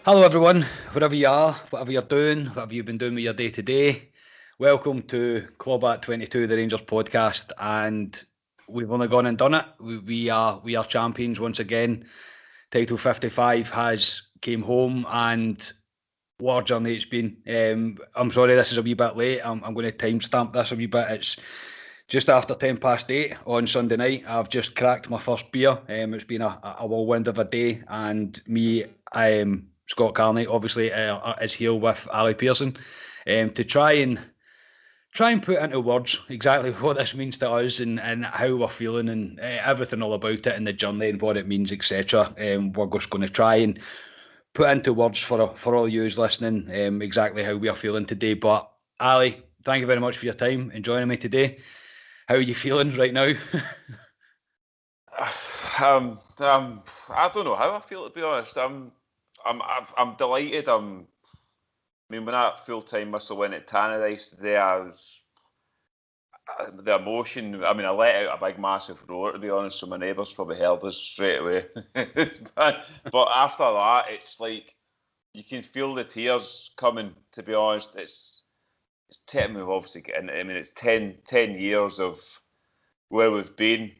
Hello, everyone, wherever you are, whatever you're doing, whatever you've been doing with your day to day. Welcome to Club at 22, the Rangers podcast, and we've only gone and done it. We are champions once again. Title 55 has came home, and what a journey it's been. I'm sorry this is a wee bit late. I'm going to timestamp this a wee bit. It's just after 8:10 on Sunday night. I've just cracked my first beer. It's been a whirlwind of a day, and me, Scott Carney, obviously, is here with Ali Pearson, to try and put into words exactly what this means to us and how we're feeling and everything all about it and the journey and what it means, etc. We're just going to try and put into words for all you listening exactly how we are feeling today. But Ali, thank you very much for your time and joining me today. How are you feeling right now? I don't know how I feel, to be honest. I'm delighted. I mean, when that full-time whistle went at Tannadice today, the emotion. I mean, I let out a big, massive roar, to be honest. So my neighbours probably heard us straight away. but after that, it's like you can feel the tears coming. To be honest, it's 10. We've obviously getting. I mean, it's 10 years of where we've been.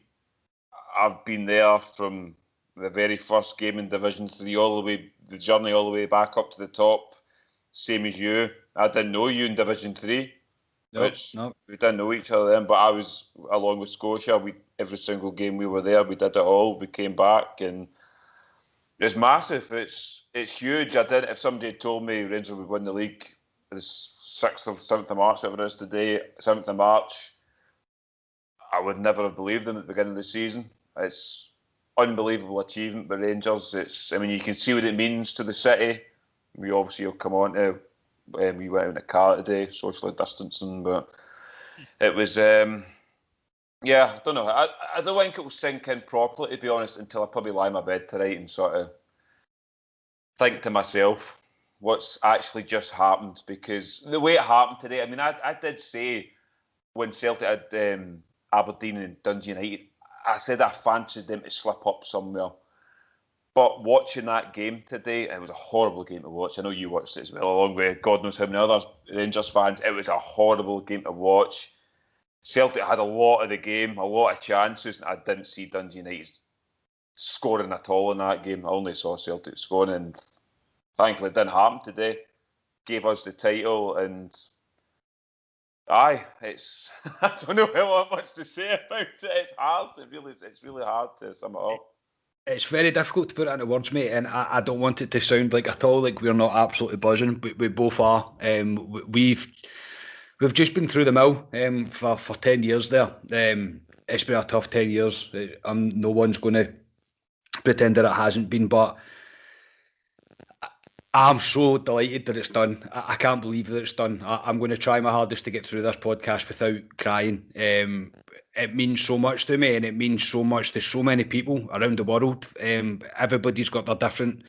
I've been there from the very first game in Division 3 all the way, the journey all the way back up to the top. Same as you. I didn't know you in Division 3, which we didn't know each other then, but I was, along with Scotia, every single game we were there, we did it all. We came back, and it's massive. It's huge. If somebody had told me Rangers would win the league the 6th or 7th of March, whatever it is today, 7th of March, I would never have believed them at the beginning of the season. It's unbelievable achievement by Rangers. I mean, you can see what it means to the city. We obviously will come on to. We went in a car today, socially distancing, but it was. I don't know. I don't think it will sink in properly, to be honest, until I probably lie in my bed tonight and sort of think to myself what's actually just happened. Because the way it happened today, I mean, I did say when Celtic had Aberdeen and Dundee United, I said I fancied them to slip up somewhere. But watching that game today, it was a horrible game to watch. I know you watched it as well, along with God knows how many other Rangers fans. It was a horrible game to watch. Celtic had a lot of the game, a lot of chances. I didn't see Dundee United scoring at all in that game. I only saw Celtic scoring, and thankfully it didn't happen today. Gave us the title, and it's I don't know how much to say about it. It's hard. It's really hard to sum it up. It's very difficult to put it into words, mate, and I don't want it to sound like at all like we're not absolutely buzzing. We both are. We've just been through the mill for 10 years there. It's been a tough 10 years. No one's going to pretend that it hasn't been, but I'm so delighted that it's done. I can't believe that it's done. I'm going to try my hardest to get through this podcast without crying. It means so much to me, and it means so much to so many people around the world. Everybody's got their different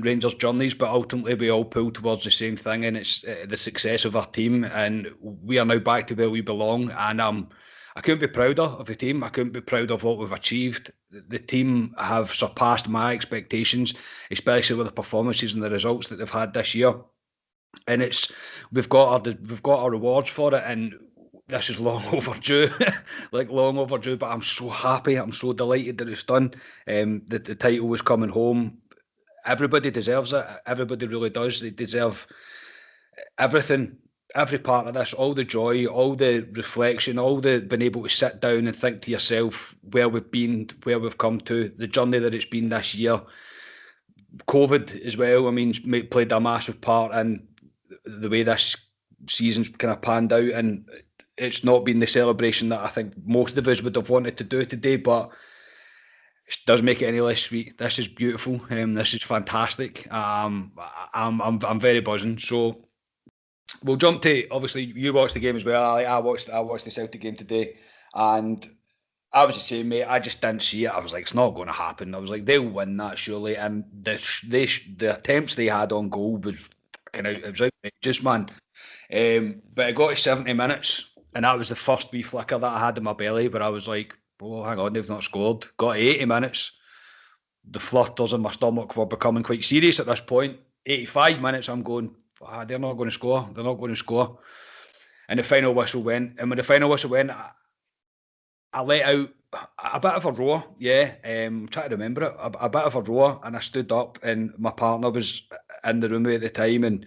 Rangers journeys, but ultimately we all pull towards the same thing, and it's the success of our team. And we are now back to where we belong, and I couldn't be prouder of the team. I couldn't be proud of what we've achieved. The team have surpassed my expectations, especially with the performances and the results that they've had this year. And we've got our rewards for it, and this is long overdue, long overdue. But I'm so happy. I'm so delighted that it's done. The title was coming home. Everybody deserves it. Everybody really does. They deserve everything. Every part of this, all the joy, all the reflection, all the being able to sit down and think to yourself where we've been, where we've come to, the journey that it's been this year. COVID as well, I mean, played a massive part in the way this season's kind of panned out, and it's not been the celebration that I think most of us would have wanted to do today, but it does make it any less sweet. This is beautiful. This is fantastic. I'm very buzzing. So we'll jump to, obviously you watched the game as well, Ali. I watched the Celtic game today, and I was the same, mate. I just didn't see it. I was like, it's not going to happen. I was like, they'll win that surely. And the attempts they had on goal was it was outrageous, man. But it got to 70 minutes, and that was the first wee flicker that I had in my belly, where I was like, oh, hang on, they've not scored. Got to 80 minutes. the flutters in my stomach were becoming quite serious at this point. 85 minutes, I'm going, they're not going to score. They're not going to score. And the final whistle went. And when the final whistle went, I let out a bit of a roar. Yeah, I'm trying to remember it. A bit of a roar. And I stood up, and my partner was in the room with me at the time. And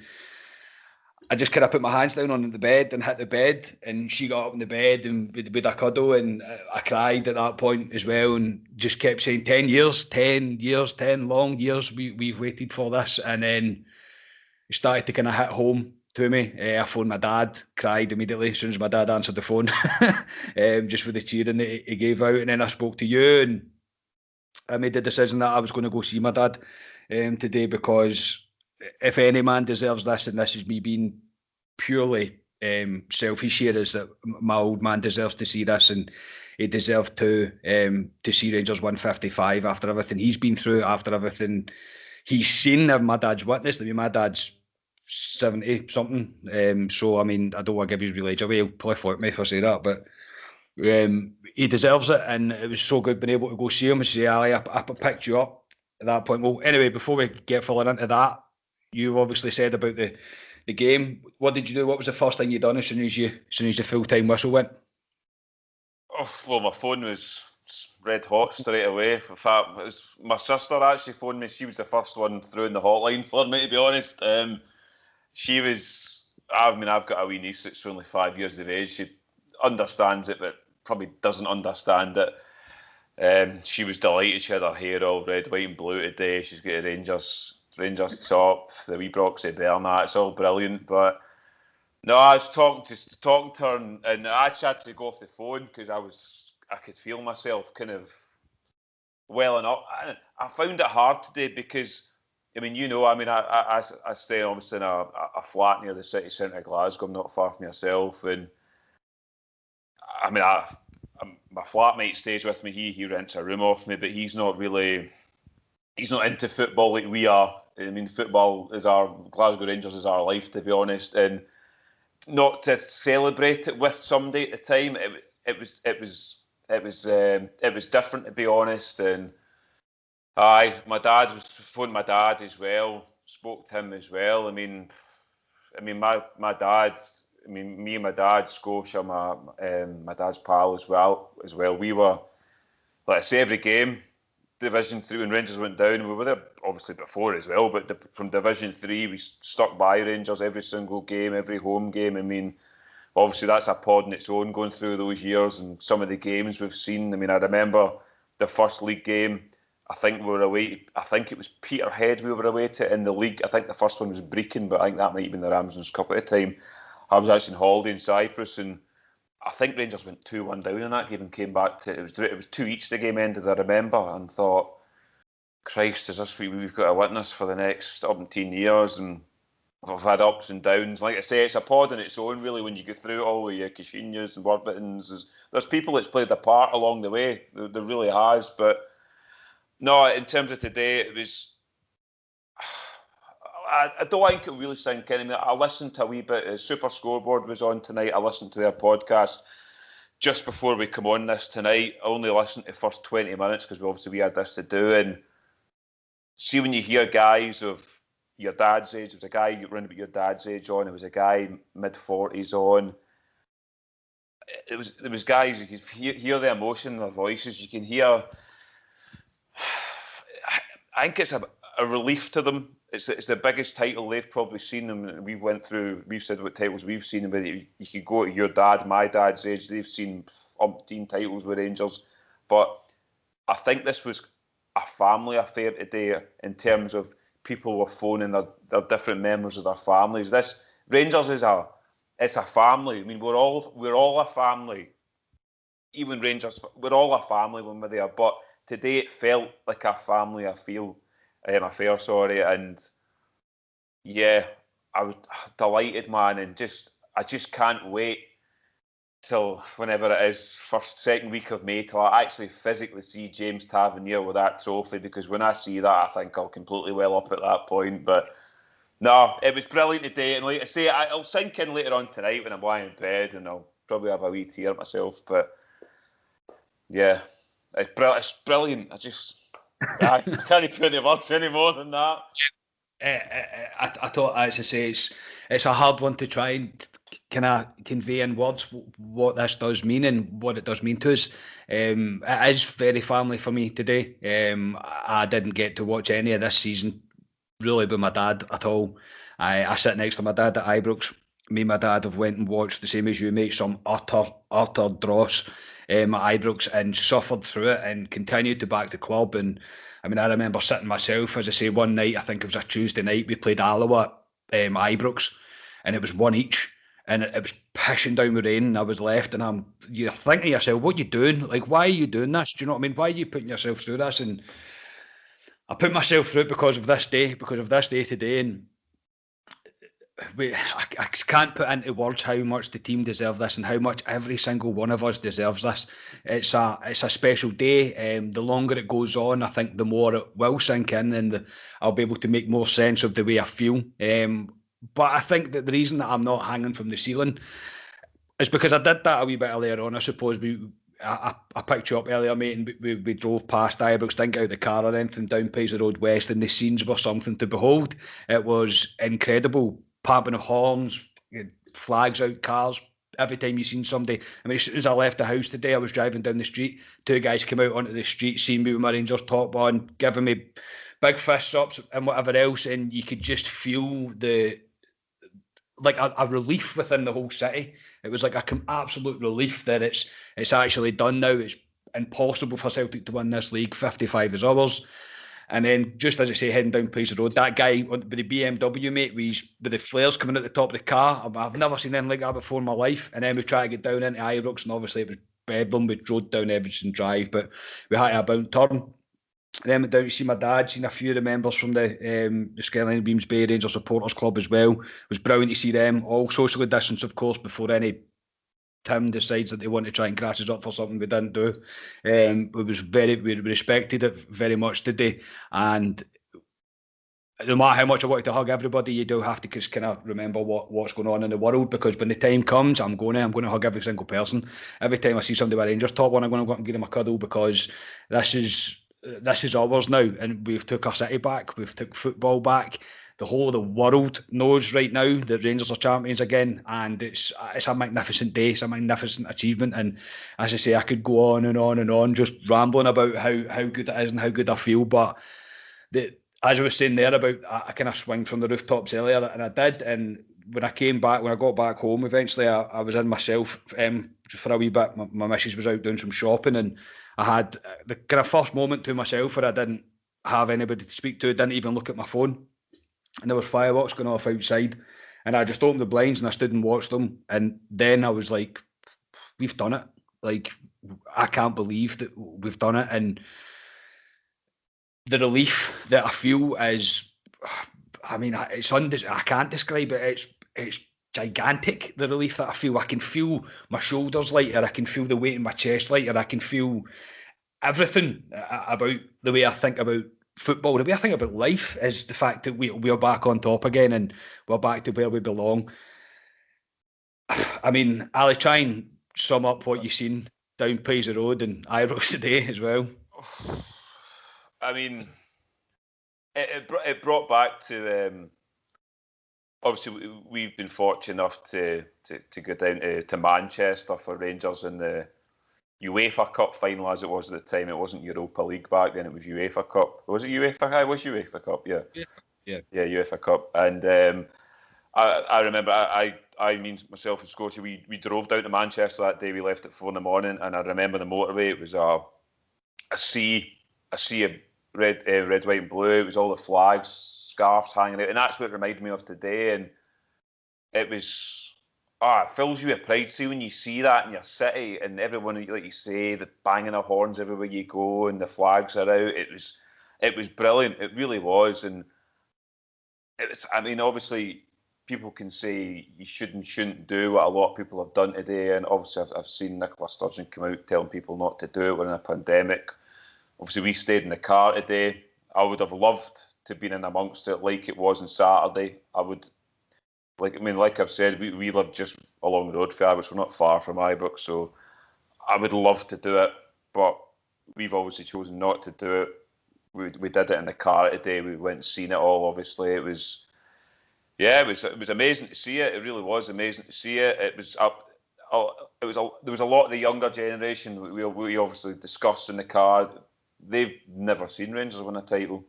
I just kind of put my hands down on the bed and hit the bed, and she got up in the bed and with a cuddle, and I cried at that point as well, and just kept saying 10 years, 10 years, 10 long years we've waited for this. And then it started to kind of hit home to me. I phoned my dad, cried immediately as soon as my dad answered the phone, just with the cheering that he gave out. And then I spoke to you, and I made the decision that I was going to go see my dad today, because if any man deserves this, and this is me being purely selfish here, is that my old man deserves to see this, and he deserved to see Rangers win 55 after everything he's been through, after everything he's seen, and my dad's witnessed. I mean, my dad's 70 something, so I mean, I don't want to give his real age away. He'll probably fight me if I say that, but he deserves it, and it was so good being able to go see him and say, Ali, I picked you up at that point. Well, anyway, before we get further into that, you obviously said about the game. What did you do? What was the first thing you done as soon as the full-time whistle went? Oh, well, my phone was red hot straight away. In fact, it was my sister actually phoned me. She was the first one through in the hotline for me, to be honest. She was, I mean, I've got a wee niece that's only 5 years of age. She understands it, but probably doesn't understand it. She was delighted. She had her hair all red, white and blue today. She's got a Rangers top, the wee Broxy Bernat. It's all brilliant. But no, I was talking to her, and I actually had to go off the phone because I could feel myself kind of welling up. I found it hard today because, I mean, I stay obviously in a flat near the city centre of Glasgow. I'm not far from yourself, and I mean, my flatmate stays with me. He rents a room off me, but he's not into football like we are. I mean, football is Glasgow Rangers is our life, to be honest, and not to celebrate it with somebody at the time. It was different, to be honest. And my dad phoned my dad as well. Spoke to him as well. I mean, my dad. I mean, me and my dad, Scotia, my dad's pal as well. We were, like I say, every game. Division 3 when Rangers went down, we were there obviously before as well, but from Division 3 we stuck by Rangers every single game, every home game. I mean, obviously that's a pod in its own going through those years and some of the games we've seen. I mean, I remember the first league game, I think we were away, I think it was Peterhead we were away to in the league. I think the first one was Brecon, but I think that might have been the Ramsden's Cup at the time. I was actually on holiday in Cyprus, and I think Rangers went 2-1 down in that game and came back to it was 2 each the game ended, I remember, and thought, Christ, is this what we've got to witness for the next 17 years? And we've had ups and downs. Like I say, it's a pod in its own, really, when you go through all the Kashinyas and Warburtons. There's people that's played a part along the way. There really has. But no, in terms of today, it was. I don't think it really sank in. I listened to a wee bit. Super Scoreboard was on tonight. I listened to their podcast just before we come on this tonight. I only listened to the first 20 minutes because we had this to do. And see, when you hear guys of your dad's age, there was a guy around about your dad's age on. There was a guy mid-40s on. There was guys, you could hear the emotion in their voices. You can hear. I think it's a relief to them. It's the biggest title they've probably seen. And we've said what titles we've seen, but you could go to your dad, my dad's age, they've seen umpteen titles with Rangers. But I think this was a family affair today in terms of people were phoning their different members of their families. This Rangers is a family. I mean, we're all a family. Even Rangers, we're all a family when we're there. But today it felt like a family affair, and yeah, I was delighted, man, and I just can't wait till whenever it is, second week of May, till I actually physically see James Tavernier with that trophy, because when I see that, I think I'll completely well up at that point. But no, it was brilliant today, and like I say, I'll sink in later on tonight when I'm lying in bed, and I'll probably have a wee tear myself. But yeah, it's brilliant. I can't put any words any more than that. I thought, as I say, it's a hard one to try and kind of convey in words what this does mean and what it does mean to us. It is very family for me today. I didn't get to watch any of this season really with my dad at all. I sit next to my dad at Ibrox. Me and my dad have went and watched the same as you, mate. Some utter dross at Ibrox and suffered through it and continued to back the club. And I mean, I remember sitting myself, as I say, one night, I think it was a Tuesday night, we played Alloa at Ibrox, and it was one each. And it was pissing down with rain, and I was left, and you're thinking to yourself, what are you doing? Like, why are you doing this? Do you know what I mean? Why are you putting yourself through this? And I put myself through it because of this day today, and I can't put into words how much the team deserve this and how much every single one of us deserves this. It's a special day. The longer it goes on, I think the more it will sink in, and I'll be able to make more sense of the way I feel. But I think that the reason that I'm not hanging from the ceiling is because I did that a wee bit earlier on. I suppose I picked you up earlier, mate, and we drove past Ibrox, didn't get out of the car or anything, down Paisy Road West, and the scenes were something to behold. It was incredible. Pumping of horns, flags out cars. Every time you seen somebody, I mean, as soon as I left the house today, I was driving down the street. Two guys came out onto the street, seeing me with my Rangers top on, giving me big fist ups and whatever else, and you could just feel a relief within the whole city. It was like an absolute relief that it's actually done now. It's impossible for Celtic to win this league. 55 is ours. And then, just as I say, heading down Paisy Road, that guy with the BMW, mate, with the flares coming out the top of the car, I've never seen anything like that before in my life. And then we tried to get down into Ibrox, and obviously it was bedlam. We drove down Everton Drive, but we had to about turn. And then went down to see my dad, seen a few of the members from the Skyline Beams Bay Rangers Supporters Club as well. It was brilliant to see them, all socially distanced, of course, before any Tim decides that they want to try and crash us up for something we didn't do. We respected it very much today, and no matter how much I wanted to hug everybody, you do have to just kind of remember what's going on in the world, because when the time comes, I'm going to hug every single person. Every time I see somebody with Rangers top on, I'm going to go up and give them a cuddle, because this is ours now, and we've took our city back, we've took football back. The whole of the world knows right now that Rangers are champions again, and it's a magnificent day. It's a magnificent achievement, and as I say, I could go on and on and on, just rambling about how good it is and how good I feel. But as I was saying there about, I kind of swung from the rooftops earlier, and I did. And when I got back home, eventually I was in myself for a wee bit. My missus was out doing some shopping, and I had the kind of first moment to myself where I didn't have anybody to speak to, didn't even look at my phone. And there was fireworks going off outside, and I just opened the blinds and I stood and watched them. And then I was like, we've done it. Like, I can't believe that we've done it. And the relief that I feel is, I mean, I can't describe it. It's gigantic, the relief that I feel. I can feel my shoulders lighter, I can feel the weight in my chest lighter, I can feel everything about the way I think about football. The way I think about life is the fact that we're back on top again, and we're back to where we belong. I mean, Ali, try and sum up what you've seen down Paisy Road and Ibrox today as well. I mean, it brought back to obviously we've been fortunate enough to go down to Manchester for Rangers in the UEFA Cup final, as it was at the time. It wasn't Europa League back then; it was UEFA Cup. Was it UEFA? It was UEFA Cup, yeah. Yeah, UEFA Cup. And I remember I mean myself and Scotia, we drove down to Manchester that day. We left at 4 a.m, and I remember the motorway. It was a sea of red, white, and blue. It was all the flags, scarves hanging out, and that's what it reminded me of today. And it was, it fills you with pride. See, when you see that in your city, and everyone, like you say, the banging of horns everywhere you go, and the flags are out. It was brilliant. It really was. And it was, I mean, obviously, people can say you shouldn't do what a lot of people have done today. And obviously, I've seen Nicola Sturgeon come out telling people not to do it. We're in a pandemic. Obviously, we stayed in the car today. I would have loved to have been in amongst it like it was on Saturday. Like I've said, we live just along the road for Ibrox. We're not far from Ibrox, so I would love to do it, but we've obviously chosen not to do it. we did it in the car today. We went and seen it all. Obviously, it was amazing to see it. It really was amazing to see it. It was up. There was a lot of the younger generation we obviously discussed in the car. They've never seen Rangers win a title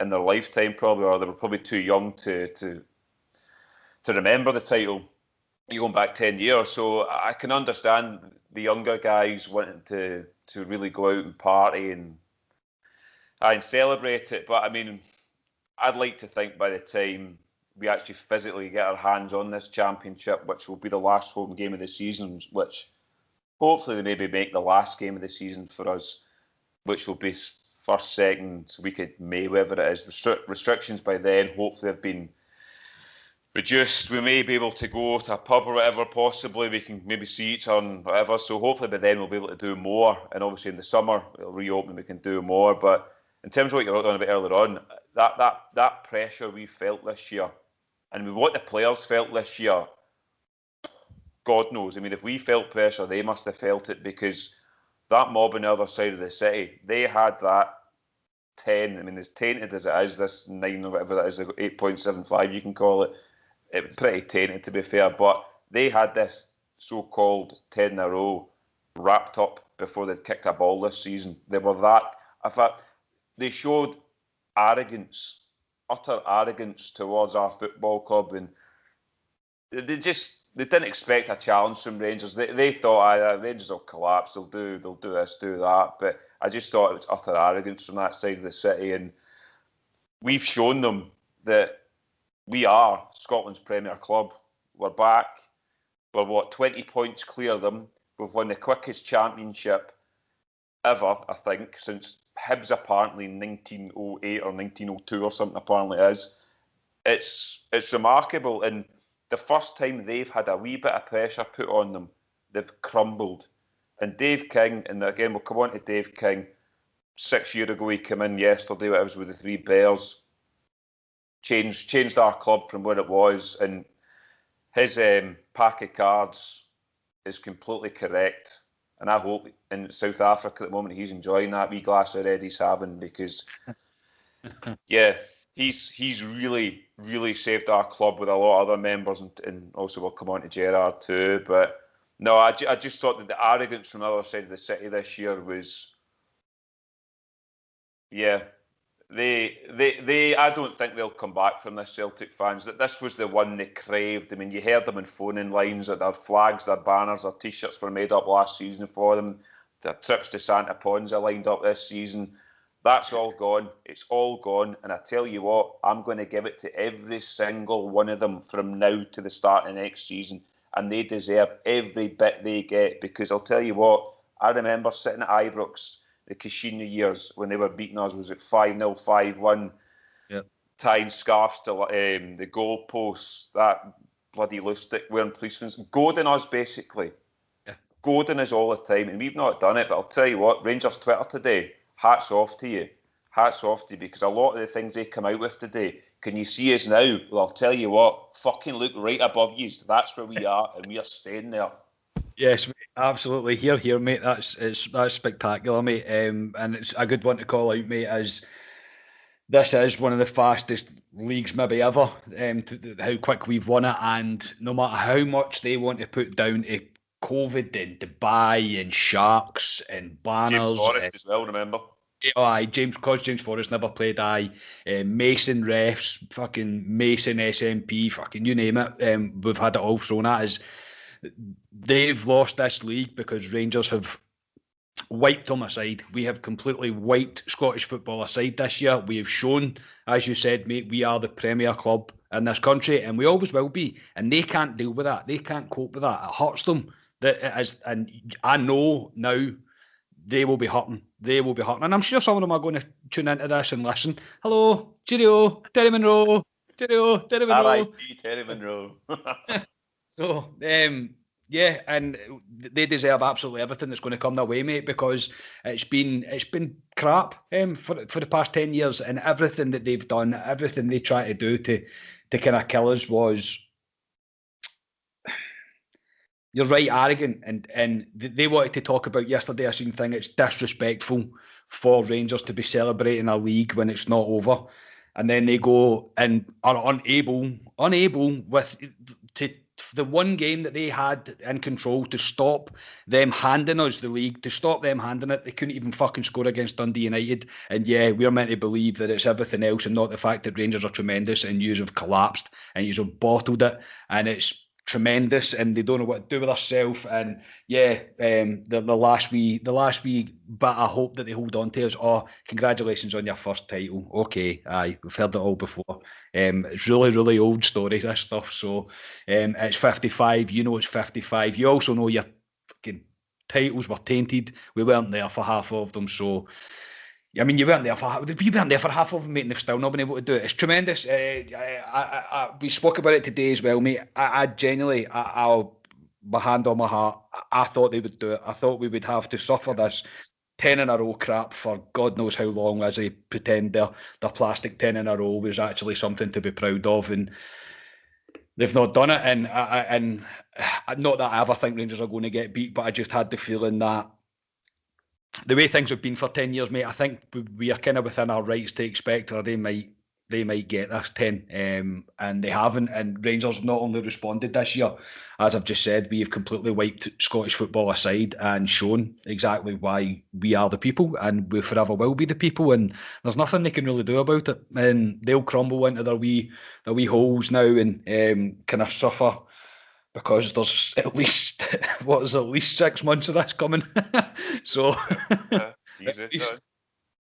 in their lifetime, probably, or they were probably too young to remember the title. You're going back 10 years, so I can understand the younger guys wanting to really go out and party and celebrate it. But I mean, I'd like to think by the time we actually physically get our hands on this championship, which will be the last home game of the season, which hopefully they maybe make the last game of the season for us, which will be first, second week of May, whatever it is. Restrictions by then hopefully have been reduced. We may be able to go to a pub or whatever, possibly. We can maybe see each other and whatever. So hopefully by then we'll be able to do more. And obviously in the summer it'll reopen, we can do more. But in terms of what you were on a bit earlier on, that pressure we felt this year, and what the players felt this year, God knows. I mean, if we felt pressure, they must have felt it, because that mob on the other side of the city, they had that 10. I mean, as tainted as it is, this 9 or whatever that is, 8.75 you can call it, it was pretty tainted to be fair, but they had this so-called 10 in a row wrapped up before they'd kicked a ball this season. They were that, in fact, they showed arrogance, utter arrogance towards our football club, and they didn't expect a challenge from Rangers. They thought, Rangers will collapse, they'll do this, do that, but I just thought it was utter arrogance from that side of the city, and we've shown them that we are Scotland's premier club. We're back. We're 20 points clear of them. We've won the quickest championship ever, I think, since Hibs apparently in 1908 or 1902 or something apparently it is. It's remarkable, and the first time they've had a wee bit of pressure put on them, they've crumbled. And Dave King, and again we'll come on to Dave King, 6 years ago he came in yesterday, it was with the Three Bears, changed our club from where it was, and his pack of cards is completely correct. And I hope in South Africa at the moment he's enjoying that wee glass of red he's having, because yeah, he's really, really saved our club with a lot of other members, and also we'll come on to Gerrard too. But no, I just thought that the arrogance from the other side of the city this year was, yeah, they I don't think they'll come back from this, Celtic fans. That this was the one they craved. I mean, you heard them in phoning lines that their flags, their banners, their t-shirts were made up last season for them. Their trips to Santa Ponza lined up this season. That's all gone. It's all gone. And I tell you what, I'm going to give it to every single one of them from now to the start of next season. And they deserve every bit they get, because I'll tell you what, I remember sitting at Ibrox the Kashina years when they were beating us, was it 5-0, 5-1, yep, tying scarves to the goalposts, that bloody Lustig wearing policemen's, goading us basically. Yeah. Goading us all the time, and we've not done it, but I'll tell you what, Rangers Twitter today, hats off to you. Hats off to you, because a lot of the things they come out with today, can you see us now? Well, I'll tell you what, fucking look right above you. That's where we are, and we are staying there. Yes, mate, absolutely. Here, mate. That's spectacular, mate. And it's a good one to call out, mate, as this is one of the fastest leagues maybe ever. How quick we've won it, and no matter how much they want to put down to COVID and Dubai and sharks and banners, James Forrest as well, remember? James Forrest never played. Mason refs, fucking Mason SNP, fucking you name it. We've had it all thrown at us. They've lost this league because Rangers have wiped them aside. We have completely wiped Scottish football aside this year. We have shown, as you said, mate, we are the premier club in this country, and we always will be. And they can't deal with that. They can't cope with that. It hurts them. And I know now they will be hurting. They will be hurting. And I'm sure some of them are going to tune into this and listen. Hello, cheerio, Terry Monroe. Cheerio, Terry Monroe. R.I.P. Terry Monroe. So, yeah, and they deserve absolutely everything that's going to come their way, mate, because it's been crap for the past 10 years, and everything that they've done, everything they try to do to kind of kill us was, you're right, arrogant, and they wanted to talk about yesterday, I seen thing, it's disrespectful for Rangers to be celebrating a league when it's not over, and then they go and are unable with to the one game that they had in control to stop them handing us the league, to stop them handing it. They couldn't even fucking score against Dundee United. And yeah, we're meant to believe that it's everything else and not the fact that Rangers are tremendous and you have collapsed and you have bottled it and it's tremendous and they don't know what to do with themselves. And yeah, the last wee bit I hope that they hold on to is, oh, congratulations on your first title. Okay, aye, we've heard it all before. It's really, really old story, this stuff. So it's 55. You know it's 55. You also know your fucking titles were tainted. We weren't there for half of them. So, I mean, you weren't there for half of them, mate, and they've still not been able to do it. It's tremendous. We spoke about it today as well, mate. I genuinely, I'll my hand on my heart, I thought they would do it. I thought we would have to suffer this 10 in a row crap for God knows how long, as they pretend their plastic 10 in a row was actually something to be proud of, and they've not done it. And not that I ever think Rangers are going to get beat, but I just had the feeling that the way things have been for 10 years, mate, I think we are kind of within our rights to expect, or they might get this 10, and they haven't. And Rangers not only responded this year, as I've just said, we have completely wiped Scottish football aside and shown exactly why we are the people, and we forever will be the people. And there's nothing they can really do about it. And they'll crumble into their wee holes now and kind of suffer, because there's at least at least 6 months of this coming. So,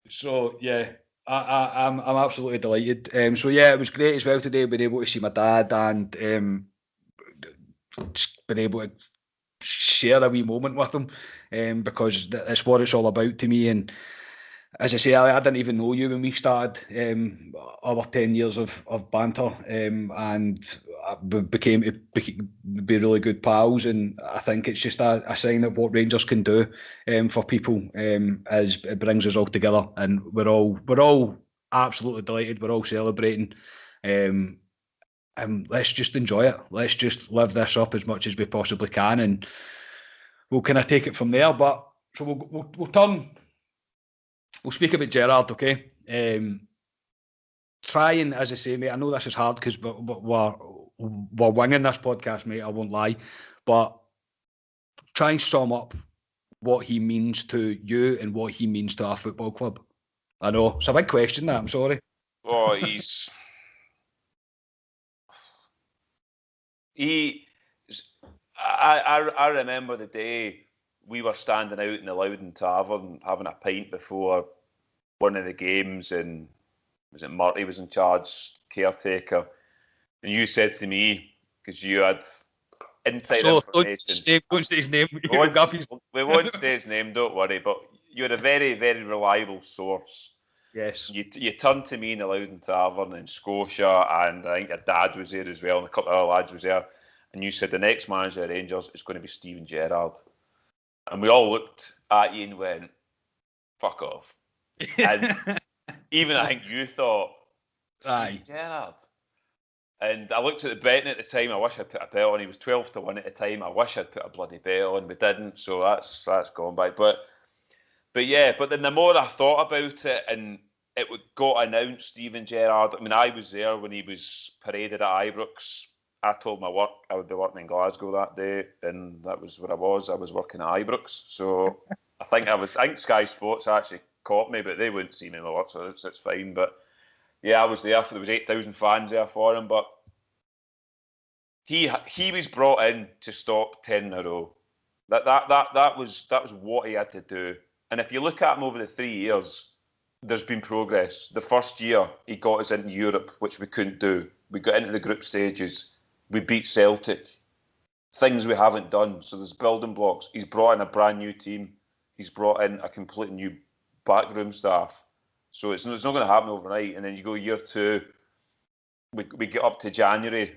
so yeah, I'm absolutely delighted. So yeah, it was great as well today being able to see my dad and just being able to share a wee moment with him, because that's what it's all about to me. And as I say, I didn't even know you when we started our 10 years of banter, and we became to be really good pals. And I think it's just a sign of what Rangers can do for people, as it brings us all together. And we're all absolutely delighted. We're all celebrating. And let's just enjoy it. Let's just live this up as much as we possibly can, and we'll kind of take it from there. But so we'll turn. We'll speak about Gerrard, okay? Try and, as I say, mate, I know this is hard because we're winging this podcast, mate, I won't lie. But try and sum up what he means to you and what he means to our football club. I know, it's a big question, that, I'm sorry. Well, I remember the day we were standing out in the Loudon Tavern having a pint before one of the games, and was it Murty was in charge, caretaker, and you said to me, because you had inside information. Don't say his name. We won't say his name, don't worry, but you had a very, very reliable source. Yes. You turned to me in the Loudon Tavern in Scotia, and I think your dad was there as well, and a couple of other lads was there, and you said the next manager of Rangers is going to be Steven Gerrard. And we all looked at you and went, fuck off. And even I think you thought, Steven Gerrard. And I looked at the betting at the time. I wish I'd put a bet on. He was 12-1 at the time. I wish I'd put a bloody bet on. We didn't, so that's gone by. But yeah, but then the more I thought about it, and it got announced, Steven Gerrard. I mean, I was there when he was paraded at Ibrox. I told my work I would be working in Glasgow that day, and that was where I was. I was working at Ibrox, so I think Sky Sports actually caught me, but they wouldn't see me in the work, so it's fine. But yeah, I was there. There was 8,000 fans there for him, but he was brought in to stop 10 in a row. That was what he had to do. And if you look at him over the 3 years, there's been progress. The first year he got us into Europe, which we couldn't do. We got into the group stages. We beat Celtic. Things we haven't done. So there's building blocks. He's brought in a brand new team. He's brought in a completely new backroom staff. So it's not going to happen overnight. And then you go year 2. We get up to January.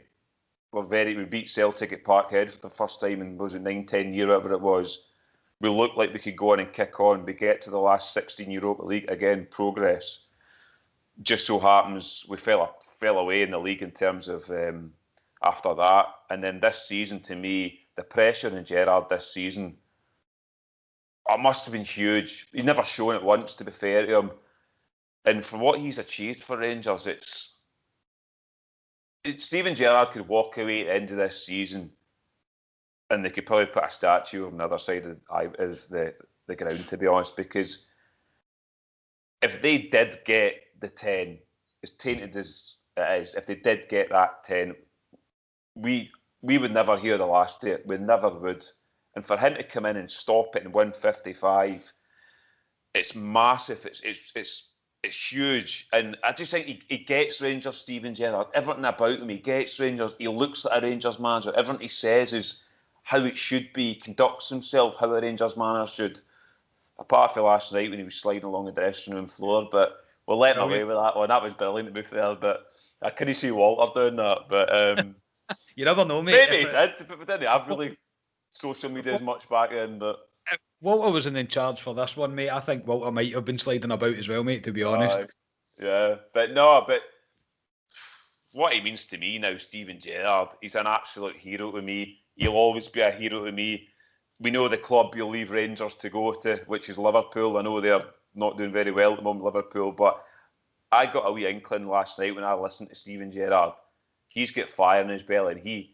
We beat Celtic at Parkhead for the first time in, was it 9-10 years, whatever it was. We looked like we could go on and kick on. We get to the last 16 Europa League, again, progress. Just so happens we fell away in the league in terms of after that. And then this season, to me, the pressure in Gerrard this season, it must have been huge. He's never shown it once, to be fair to him. And for what he's achieved for Rangers, Steven Gerrard could walk away at the end of this season, and they could probably put a statue on the other side of the ground, to be honest, because if they did get the 10, as tainted as it is, if they did get that 10, we would never hear the last of it. We never would. And for him to come in and stop it and win 55, it's massive. It's huge. And I just think he gets Rangers, Steven Gerrard. Everything about him, he gets Rangers. He looks like a Rangers manager. Everything he says is how it should be. He conducts himself how a Rangers manager should. Apart from last night when he was sliding along the dressing room floor, but we'll let him away with that one. That was brilliant, to be fair, but I couldn't see Walter doing that. But you never know, mate. Maybe he did, but we didn't have really social media as much back then. But if Walter wasn't in charge for this one, mate, I think Walter might have been sliding about as well, mate, to be honest. Yeah, but what he means to me now, Steven Gerrard, he's an absolute hero to me. He'll always be a hero to me. We know the club you'll leave Rangers to go to, which is Liverpool. I know they're not doing very well at the moment, Liverpool, but I got a wee inkling last night when I listened to Steven Gerrard. He's got fire in his belly, and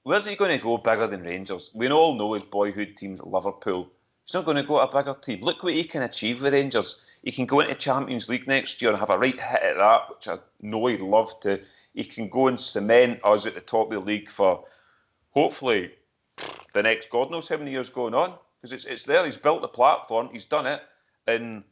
where's he going to go bigger than Rangers? We all know his boyhood team's at Liverpool. He's not going to go to a bigger team. Look what he can achieve with Rangers. He can go into Champions League next year and have a right hit at that, which I know he'd love to. He can go and cement us at the top of the league for, hopefully, the next God knows how many years going on, because it's there. He's built the platform. He's done it, and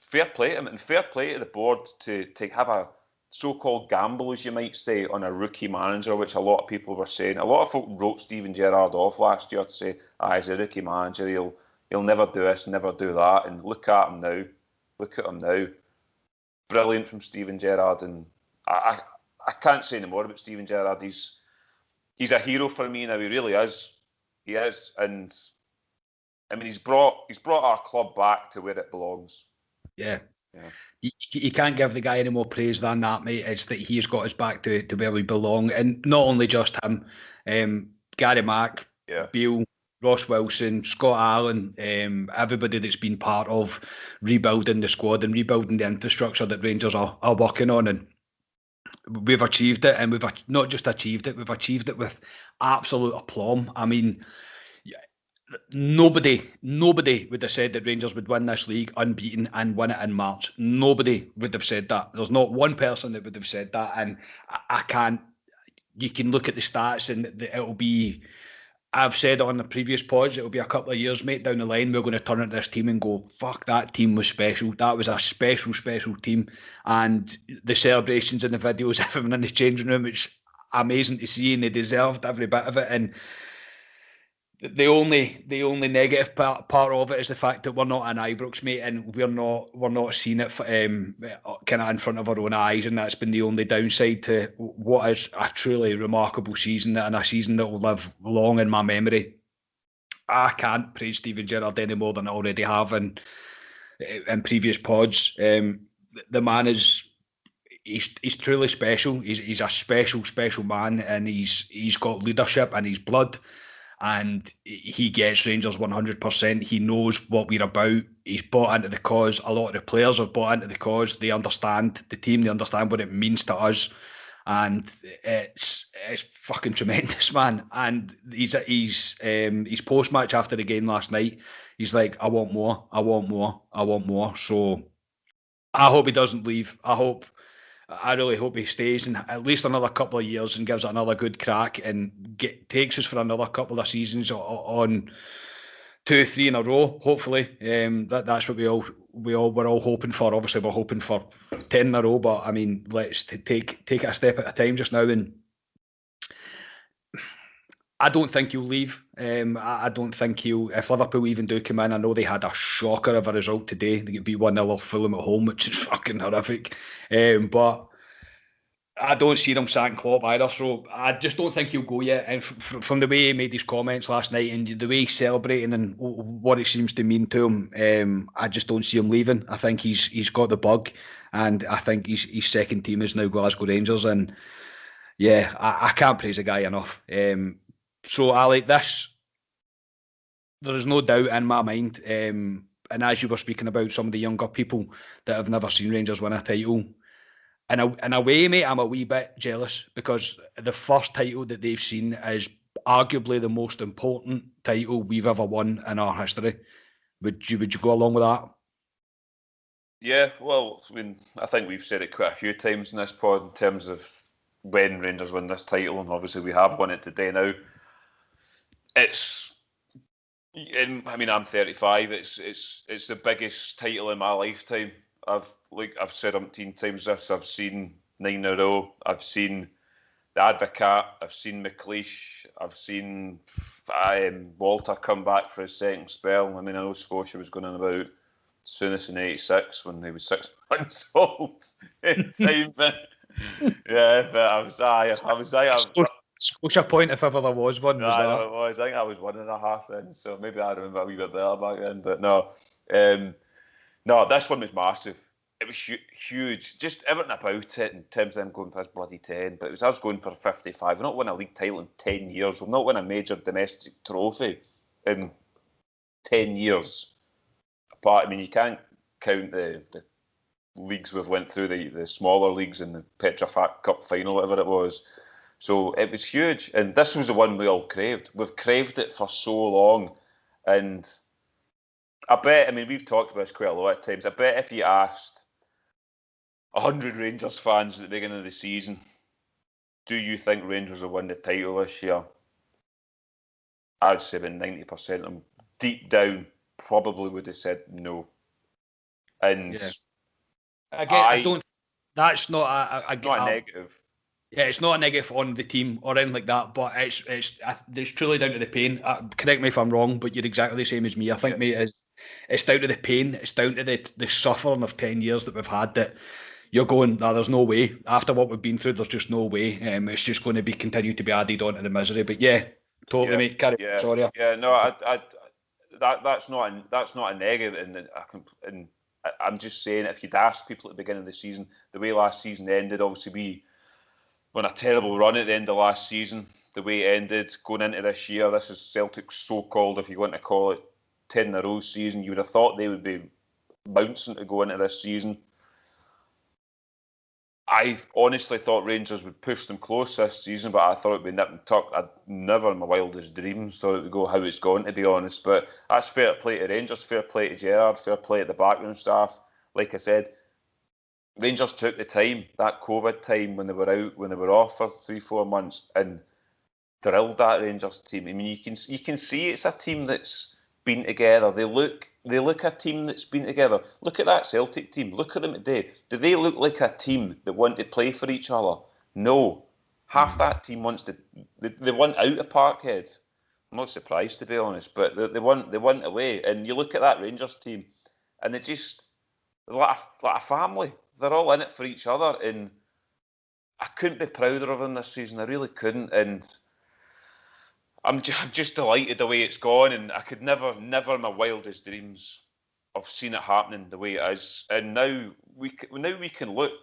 fair play to him, and fair play to the board to have a so-called gamble, as you might say, on a rookie manager, which a lot of people were saying. A lot of folk wrote Steven Gerrard off last year to say, he's a rookie manager. He'll never do this, never do that. And look at him now. Look at him now. Brilliant from Steven Gerrard, and I can't say any more about Steven Gerrard. He's a hero for me now. He really is. He is, and I mean, he's brought our club back to where it belongs. Yeah. You can't give the guy any more praise than that, mate. It's that he's got us back to where we belong, and not only just him. Gary Mack, Beale, Ross Wilson, Scott Allen, everybody that's been part of rebuilding the squad and rebuilding the infrastructure that Rangers are working on, and we've achieved it, and we've not just achieved it, we've achieved it with absolute aplomb. I mean, nobody would have said that Rangers would win this league unbeaten and win it in March. Nobody would have said that. There's not one person that would have said that, and I can't. You can look at the stats, and it'll be. I've said on the previous pods, it'll be a couple of years, mate, down the line, we're going to turn at this team and go, fuck, that team was special. That was a special team. And the celebrations and the videos, everyone in the changing room, it's amazing to see, and they deserved every bit of it. And the only negative part of it is the fact that we're not in Ibrox, mate, and we're not seeing it kind of in front of our own eyes, and that's been the only downside to what is a truly remarkable season, and a season that will live long in my memory. I can't praise Steven Gerrard any more than I already have in previous pods. The man he's truly special. He's a special man, and he's got leadership in his blood. And he gets Rangers 100%. He knows what we're about. He's bought into the cause. A lot of the players have bought into the cause. They understand the team. They understand what it means to us. And it's fucking tremendous, man. And he's post-match after the game last night, he's like, I want more. So I hope he doesn't leave. I really hope he stays in at least another couple of years and gives it another good crack and takes us for another couple of seasons on 2-3 in a row. Hopefully, that's what we're all hoping for. Obviously, we're hoping for 10 in a row, but I mean, let's take it a step at a time just now. And I don't think he'll leave. I don't think he'll. If Liverpool even do come in, I know they had a shocker of a result today. They get beat 1-0 off Fulham at home, which is fucking horrific. But I don't see them sacking Klopp either. So I just don't think he'll go yet. And from the way he made his comments last night and the way he's celebrating and what it seems to mean to him, I just don't see him leaving. I think he's got the bug, and I think his second team is now Glasgow Rangers. And yeah, I can't praise the guy enough. So Ali, this there is no doubt in my mind, and as you were speaking about some of the younger people that have never seen Rangers win a title, in a way, mate, I'm a wee bit jealous because the first title that they've seen is arguably the most important title we've ever won in our history. Would you go along with that? Yeah, well, I mean, I think we've said it quite a few times in this pod in terms of when Rangers win this title, and obviously we have won it today now. I mean, I'm 35. It's the biggest title in my lifetime. I've said umpteen times this. I've seen 9 in a row. I've seen the Advocat. I've seen McLeish. I've seen Walter come back for his second spell. I mean, I know Scotia was going on about Souness in '86 when he was 6 months old in time, but yeah, but I was Scotia point if ever there was one. Was that? It was. I think I was 1.5 then, so maybe I remember a wee bit better back then. But no, no, this one was massive. It was huge. Just everything about it in terms of them going for this bloody 10. But it was us going for 55. We've not won a league title in 10 years. We've not won a major domestic trophy in 10 years. But I mean, you can't count the leagues we've went through, the smaller leagues in the Petrofac Cup final, whatever it was. So it was huge, and this was the one we all craved. We've craved it for so long, and I bet, I mean, we've talked about this quite a lot of times. I bet if you asked 100 Rangers fans at the beginning of the season, do you think Rangers will win the title this year? I'd say about 90% of them, deep down, probably would have said no. And yeah. Again, I don't. That's not a negative. Yeah, it's not a negative on the team or anything like that, but it's truly down to the pain. Correct me if I'm wrong, but you're exactly the same as me. I think, mate, it's down to the pain. It's down to the suffering of 10 years that we've had that you're going, there's no way. After what we've been through, there's just no way. It's just going to be continue to be added on to the misery. But yeah, totally, mate. Carry on. Sorry. Yeah, no, that's not a negative, and I'm just saying, if you'd asked people at the beginning of the season, the way last season ended, obviously we won a terrible run at the end of last season. The way it ended, going into this year, this is Celtic's so-called, if you want to call it, 10 in a row season. You would have thought they would be bouncing to go into this season. I honestly thought Rangers would push them close this season, but I thought it would be nip and tuck. I'd never in my wildest dreams thought it would go how it's gone, to be honest. But that's fair play to Rangers, fair play to Gerrard, fair play to the backroom staff. Like I said, Rangers took the time, that COVID time when they were out, when they were off for 3-4 months, and drilled that Rangers team. I mean, you can see it's a team that's been together. They look a team that's been together. Look at that Celtic team. Look at them today. Do they look like a team that want to play for each other? No. Half that team wants to. They want out of Parkhead. I'm not surprised, to be honest, but they want away. And you look at that Rangers team, and they're like a family. They're all in it for each other, and I couldn't be prouder of them this season. I really couldn't, and I'm just delighted the way it's gone. And I could never in my wildest dreams have seen it happening the way it is. And now we can look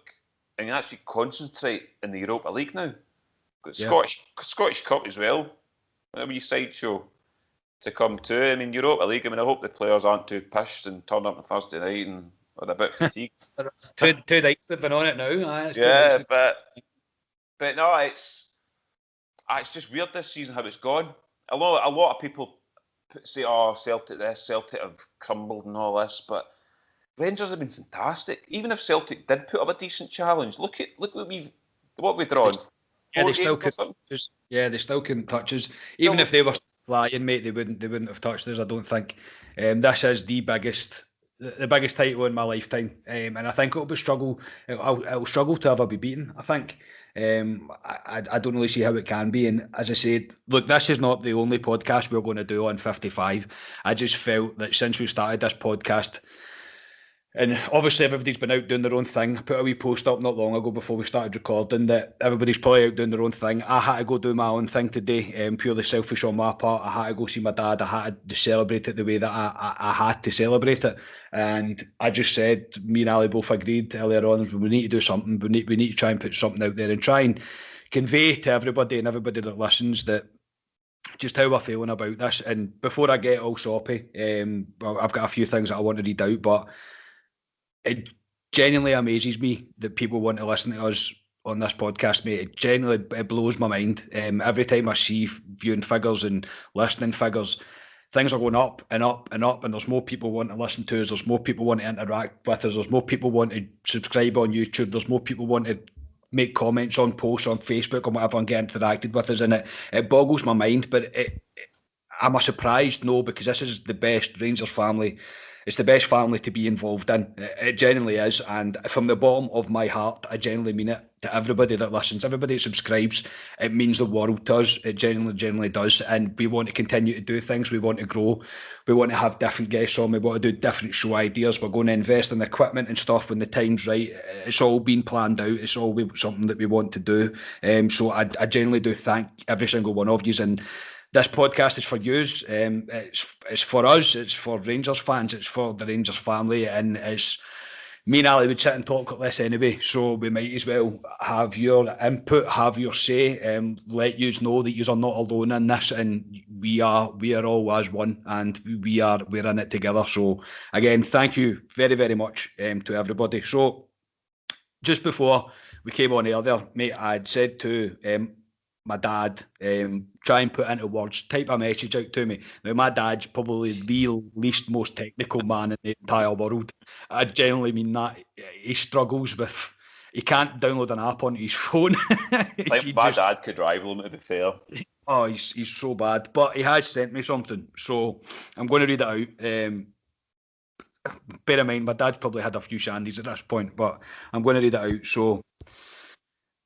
and actually concentrate in the Europa League now. Got Scottish Cup as well. A wee sideshow to come to. I mean, Europa League. I mean, I hope the players aren't too pissed and turn up on Thursday night and are a bit fatigued. two nights they've been on it now. But no, it's just weird this season how it's gone. A lot of people say, "Oh, Celtic this, Celtic have crumbled and all this," but Rangers have been fantastic. Even if Celtic did put up a decent challenge, look what we've drawn. Yeah, they still couldn't. They still couldn't touch us. Even if they were flying, mate, they wouldn't have touched us. I don't think. This is the biggest title in my lifetime, and I think it'll struggle to ever be beaten. I think. I don't really see how it can be. And as I said, look, this is not the only podcast we're going to do on 55. I just felt that since we started this podcast, and obviously everybody's been out doing their own thing. I put a wee post up not long ago before we started recording that everybody's probably out doing their own thing. I had to go do my own thing today, purely selfish on my part. I had to go see my dad. I had to celebrate it the way that I had to celebrate it. And I just said, me and Ali both agreed earlier on, we need to do something. We need to try and put something out there and try and convey to everybody and everybody that listens that just how we're feeling about this. And before I get all soppy, I've got a few things that I want to read out, but it genuinely amazes me that people want to listen to us on this podcast, mate. It genuinely blows my mind. Every time I see viewing figures and listening figures, things are going up and up and up, and there's more people wanting to listen to us. There's more people wanting to interact with us. There's more people wanting to subscribe on YouTube. There's more people wanting to make comments on posts on Facebook or whatever and get interacted with us. And it boggles my mind, but am I surprised? No, because this is the best Rangers family. It's the best family to be involved in. It genuinely is. And from the bottom of my heart, I genuinely mean it to everybody that listens, everybody that subscribes. It means the world to us. It genuinely does. And we want to continue to do things. We want to grow. We want to have different guests on. We want to do different show ideas. We're going to invest in equipment and stuff when the time's right. It's all been planned out. It's all something that we want to do. So I genuinely do thank every single one of you. And this podcast is for yous. It's for us. It's for Rangers fans. It's for the Rangers family, and it's me and Ali would sit and talk like this anyway. So we might as well have your input, have your say, let yous know that yous are not alone in this, and we are all as one, and we're in it together. So again, thank you very, very much to everybody. So just before we came on earlier, mate, I'd said to my dad, try and put into words, type a message out to me. Now, my dad's probably the least most technical man in the entire world. I genuinely mean that. He struggles with, he can't download an app onto his phone. Like my dad could rival him, to be fair. Oh, he's so bad. But he has sent me something, so I'm going to read it out. Bear in mind, my dad's probably had a few shandies at this point, but I'm going to read it out. So,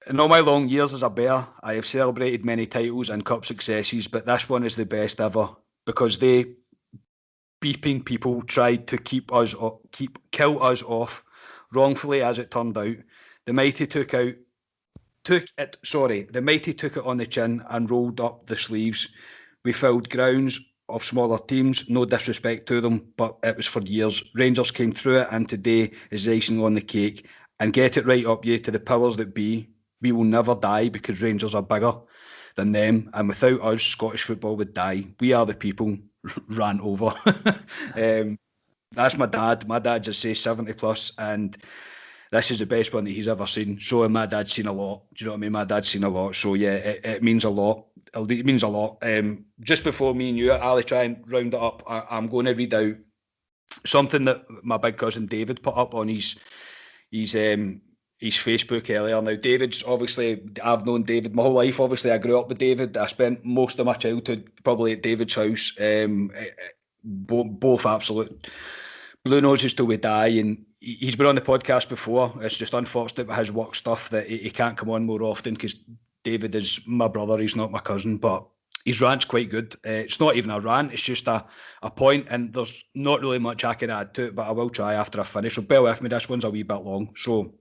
in all my long years as a Bear, I have celebrated many titles and cup successes, but this one is the best ever because they beeping people tried to kill us off, wrongfully as it turned out. The mighty took it on the chin and rolled up the sleeves. We filled grounds of smaller teams, no disrespect to them, but it was for years. Rangers came through it, and today is icing on the cake. And get it right up, you, to the powers that be. We will never die because Rangers are bigger than them, and without us, Scottish football would die. We are the people. Ran over. That's my dad. My dad's, I say, 70 plus, and this is the best one that he's ever seen. So my dad's seen a lot. Do you know what I mean? My dad's seen a lot. So yeah, it means a lot. It means a lot. Just before me and you, Ali, try and round it up, I'm going to read out something that my big cousin David put up on his Facebook earlier. Now, David's obviously, I've known David my whole life. Obviously, I grew up with David. I spent most of my childhood probably at David's house. Both absolute blue noses till we die. And he's been on the podcast before. It's just unfortunate with his work stuff that he can't come on more often because David is my brother. He's not my cousin, but his rant's quite good. It's not even a rant. It's just a point, and there's not really much I can add to it, but I will try after I finish. So bear with me. This one's a wee bit long. So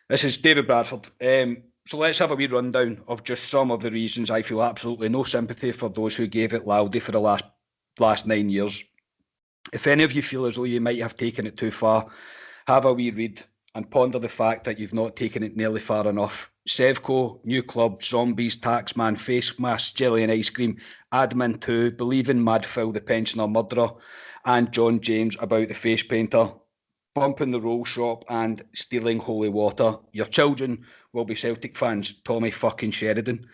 this is David Bradford. So let's have a wee rundown of just some of the reasons I feel absolutely no sympathy for those who gave it loudly for the last 9 years. If any of you feel as though you might have taken it too far, have a wee read and ponder the fact that you've not taken it nearly far enough. Sevco, new club, zombies, taxman, face mask, jelly and ice cream, admin 2, believing Mad Phil the pensioner murderer, and John James about the face painter, bumping the roll shop and stealing holy water. Your children will be Celtic fans, Tommy fucking Sheridan.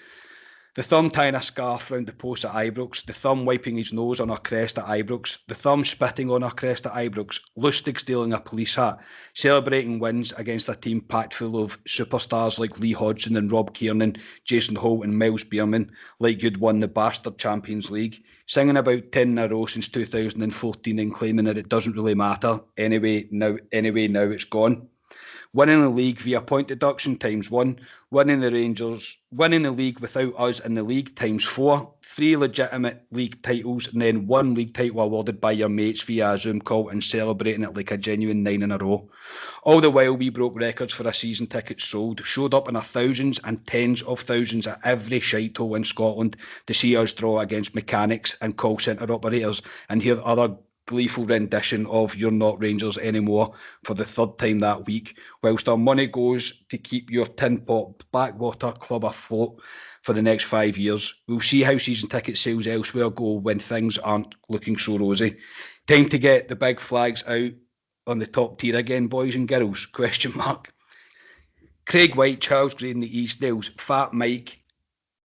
The thumb tying a scarf round the post at Ibrox, the thumb wiping his nose on our crest at Ibrox, the thumb spitting on our crest at Ibrox, Lustig stealing a police hat, celebrating wins against a team packed full of superstars like Lee Hodgson and Rob Kiernan, Jason Holt and Miles Bierman, like you'd won the bastard Champions League, singing about 10 in a row since 2014 and claiming that it doesn't really matter. Anyway, now it's gone. Winning the league via point deduction ×1, winning the league without us in the league ×4, 3 legitimate league titles, and then 1 league title awarded by your mates via a Zoom call and celebrating it like a genuine 9 in a row. All the while we broke records for a season ticket sold, showed up in our thousands and tens of thousands at every shithole in Scotland to see us draw against mechanics and call centre operators and hear other gleeful rendition of You're Not Rangers Anymore for the third time that week, whilst our money goes to keep your tin pot backwater club afloat for the next 5 years. We'll see how season ticket sales elsewhere go when things aren't looking so rosy. Time to get the big flags out on the top tier again, boys and girls? Question mark. Craig White, Charles Gray in the Eastdales, Fat Mike,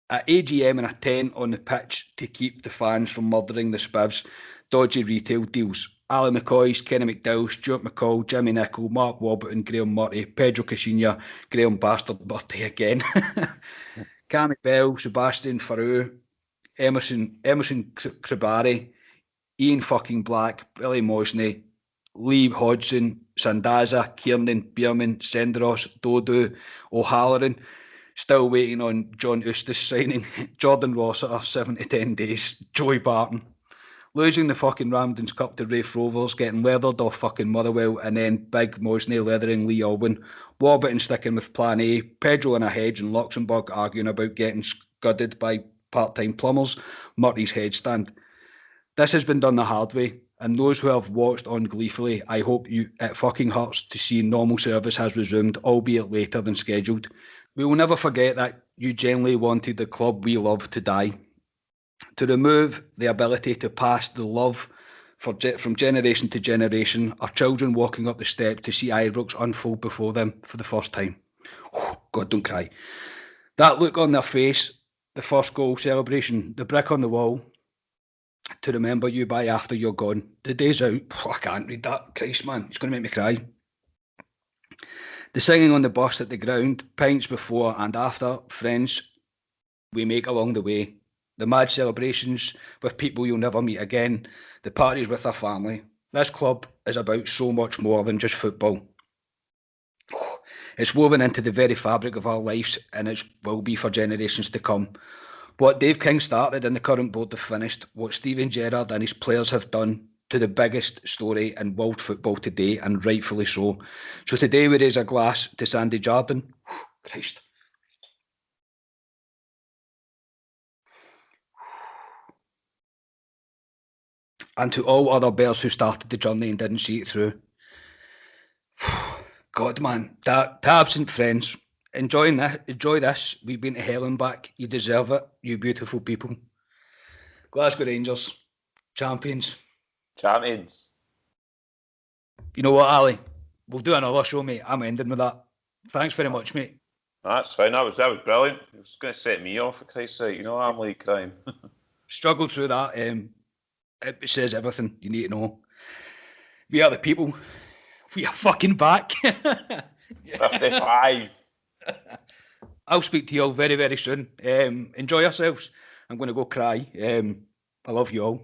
at AGM and a 10 on the pitch to keep the fans from murdering the spivs, dodgy retail deals. Ali McCoys, Kenny McDowell, Stuart McCall, Jimmy Nicholl, Mark Warburton, Graham Murray, Pedro Caixinha, Graham Bastard Murty again, Cammy Bell, Sebastian Faroux, Emerson Kribari, Ian fucking Black, Billy Mosney, Lee Hodgson, Sandaza, Kiernan, Bierman, Senderos, Dodo, O'Halloran. Still waiting on John Eustace signing. Jordan Rossiter, 7 to 10 days. Joey Barton. Losing the fucking Ramsden's Cup to Rafe Rovers, getting leathered off fucking Motherwell, and then Big Mosney leathering Lee Alwyn. Warburton sticking with plan A. Pedro in a hedge and Luxembourg arguing about getting scudded by part-time plumbers. Murty's headstand. This has been done the hard way, and those who have watched on gleefully, I hope it fucking hurts to see normal service has resumed, albeit later than scheduled. We will never forget that you genuinely wanted the club we love to die. To remove the ability to pass the love from generation to generation, our children walking up the steps to see Ibrox unfold before them for the first time. Oh, God, don't cry. That look on their face, the first goal celebration, the brick on the wall, to remember you by after you're gone. The day's out. Oh, I can't read that. Christ, man, it's going to make me cry. The singing on the bus at the ground, pints before and after, friends we make along the way. The mad celebrations with people you'll never meet again. The parties with our family. This club is about so much more than just football. It's woven into the very fabric of our lives, and it will be for generations to come. What Dave King started and the current board have finished, what Steven Gerrard and his players have done to the biggest story in world football today, and rightfully so. So today we raise a glass to Sandy Jardine. Christ. And to all other bears who started the journey and didn't see it through. God, man, to absent friends, enjoy this. We've been to hell and back. You deserve it, you beautiful people. Glasgow Rangers, champions. Champions. You know what, Ali? We'll do another show, mate. I'm ending with that. Thanks very much, mate. That's fine. That was brilliant. It was going to set me off, for Christ's sake. You know, I'm like crime. Struggled through that. It says everything you need to know. We are the people. We are fucking back. 55. I'll speak to you all very, very soon. Enjoy yourselves. I'm going to go cry. I love you all.